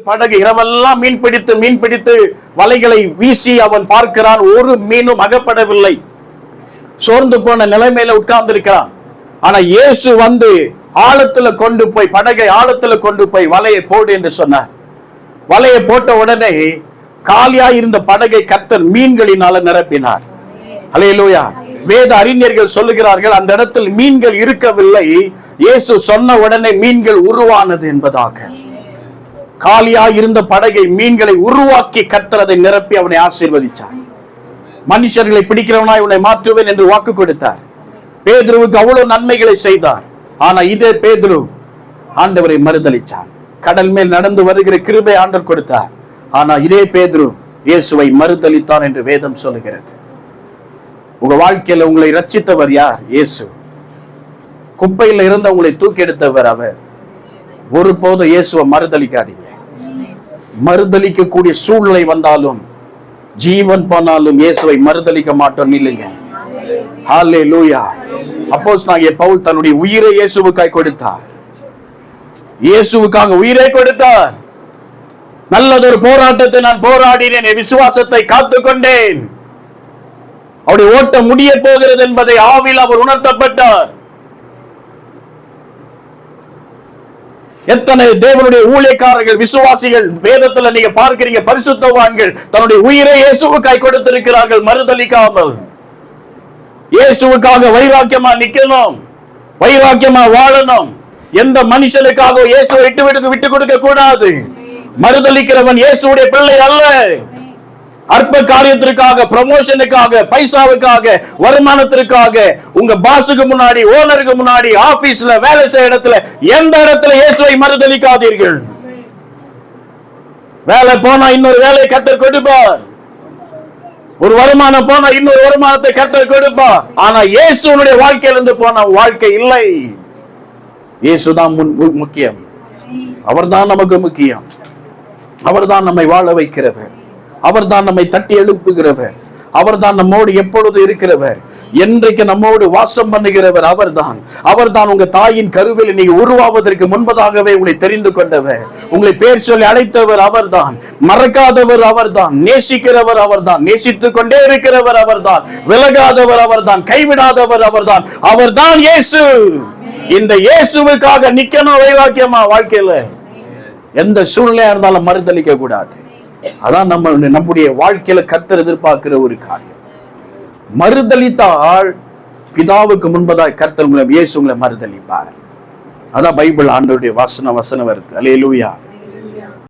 படகு இரவெல்லாம் மீன் பிடித்து வலைகளை வீசி அவன் பார்க்கிறான், ஒரு மீனும் அகப்படவில்லை. சோர்ந்து போன நிலைமையில உட்கார்ந்து இருக்கிறான். ஆனா இயேசு வந்து ஆழத்துல கொண்டு போய், படகை ஆழத்துல கொண்டு போய் வலையை போடு என்று சொன்னார். வலையை போட்ட உடனே காலியா இருந்த படகை கர்த்தர் மீன்களினால நிரப்பினார். அல்லேலூயா. வேத அறிஞர்கள் சொல்லுகிறார்கள், அந்த இடத்தில் மீன்கள் இருக்கவில்லை, இயேசு சொன்ன உடனே மீன்கள் உருவானது என்பதாக. காலியா இருந்த படகை மீன்களை உருவாக்கி கர்த்தர் அதை நிரப்பி அவனை ஆசீர்வதித்தார். மனுஷர்களை பிடிக்கிறவனாய் உன்னை மாற்றுவேன் என்று வாக்கு கொடுத்தார். பேதுருவுக்கு அவ்வளவு நன்மைகளை செய்தார். ஆனா இதே பேதுரு ஆண்டவரை மறுதலிச்சான். கடல் மேல் நடந்து வருகிற கிருபை ஆண்டவர் கொடுத்தார். ஆனா இதே பேதுரு இயேசுவை மறுதலித்தான் என்று வேதம் சொல்லுகிறது. உங்க வாழ்க்கையில உங்களை ரட்சித்தவர் யார்? இயேசு. குப்பையில இருந்த உங்களை தூக்கி எடுத்தவர் அவர். ஒருபோதும் இயேசுவை மறுதலிக்காதீங்க. மறுதலிக்க கூடிய சூழ்நிலை வந்தாலும், ஜீவன் போனாலும் இயேசுவை மறுதலிக்க மாட்டோம். இல்லைங்க. ஹல்லேலூயா. அப்போஸ்தலனாகிய பவுல் தன்னுடைய உயிரை இயேசுவுக்காய் கொடுத்தார். இயேசுவுக்காக உயிரை கொடுத்தார். நல்லதொரு போராட்டத்தை நான் போராடினேன், விசுவாசத்தை காத்துக் கொண்டேன். அவருடைய ஓட்டம் முடிய போகிறது என்பதை ஆவியில் அவர் உணர்த்தப்பட்டார். எத்தனை தேவனுடைய ஊழியக்காரர்கள், விசுவாசிகள் வேதத்துல நீங்க பார்க்கிறீங்க, பரிசுத்தவான்கள் தன்னுடைய உயிரை இயேசுவுக்காய் கொடுத்திருக்கிறார்கள், மறுதலிக்காமல். இயேசுவுக்காக வைராக்கியமா நிக்கணும், வைராக்கியமா வாழணும். எந்த மனுஷனுக்காக இயேசுவை விட்டு கொடுக்க கூடாது. மறுதலிக்கிறவன் இயேசுடைய பிள்ளை அல்ல. அற்ப காரியத்திற்காக, ப்ரமோஷனுக்காக, பைசாவுக்காக, வருமானத்திற்காக, உங்க பாஸுக்கு முன்னாடி, ஓனருக்கு முன்னாடி, ஆபீஸ்ல, வேலை செய்ய இடத்துல, எந்த இடத்துல இயேசுவை மறுதலிக்காதீர்கள். வேலை போனா இன்னொரு வேலையை கர்த்தர் கொடுப்பார். ஒரு வருமானம் போனா இன்னொரு வருமானத்தை கர்த்தர் கொடுப்பார். ஆனா இயேசுனுடைய வாழ்க்கையிலிருந்து போன வாழ்க்கை இல்லை. இயேசுதான் முக்கியம். அவர்தான் நமக்கு முக்கியம். அவர்தான் நம்மை வாழ வைக்கிறவர். அவர்தான் நம்மை தட்டி எழுப்புகிறவர். அவர்தான் நம்மோடு எப்பொழுது இருக்கிறவர். என்றைக்கு நம்மோடு வாசம் பண்ணுகிறவர் அவர்தான். அவர்தான் உங்க தாயின் கருவில் நீங்க உருவாவதற்கு முன்பதாகவே உங்களை தெரிந்து கொண்டவர். உங்களை பேர் சொல்லி அழைத்தவர் அவர்தான். மறக்காதவர் அவர்தான். நேசிக்கிறவர் அவர்தான். நேசித்துக் கொண்டே இருக்கிறவர் அவர்தான். விலகாதவர் அவர்தான். கைவிடாதவர் அவர்தான். அவர்தான் இயேசு. இந்த இயேசுவுக்காக நிக்கணும் வைராக்கியமா. வாழ்க்கையில எந்த சூழ்நிலையா இருந்தாலும் மறுதலிக்க கூடாது. அதான் நம்முடைய வாழ்க்கையில கர்த்தர் எதிர்பார்க்கிற ஒரு காரியம். மறுதலித்தால் பிதாவுக்கு முன்பதாக கர்த்தர் இயேசு உங்களை மறுதலிப்பார். அதான் பைபிள் ஆண்டவருடைய வசனம் வருது. அல்லேலூயா.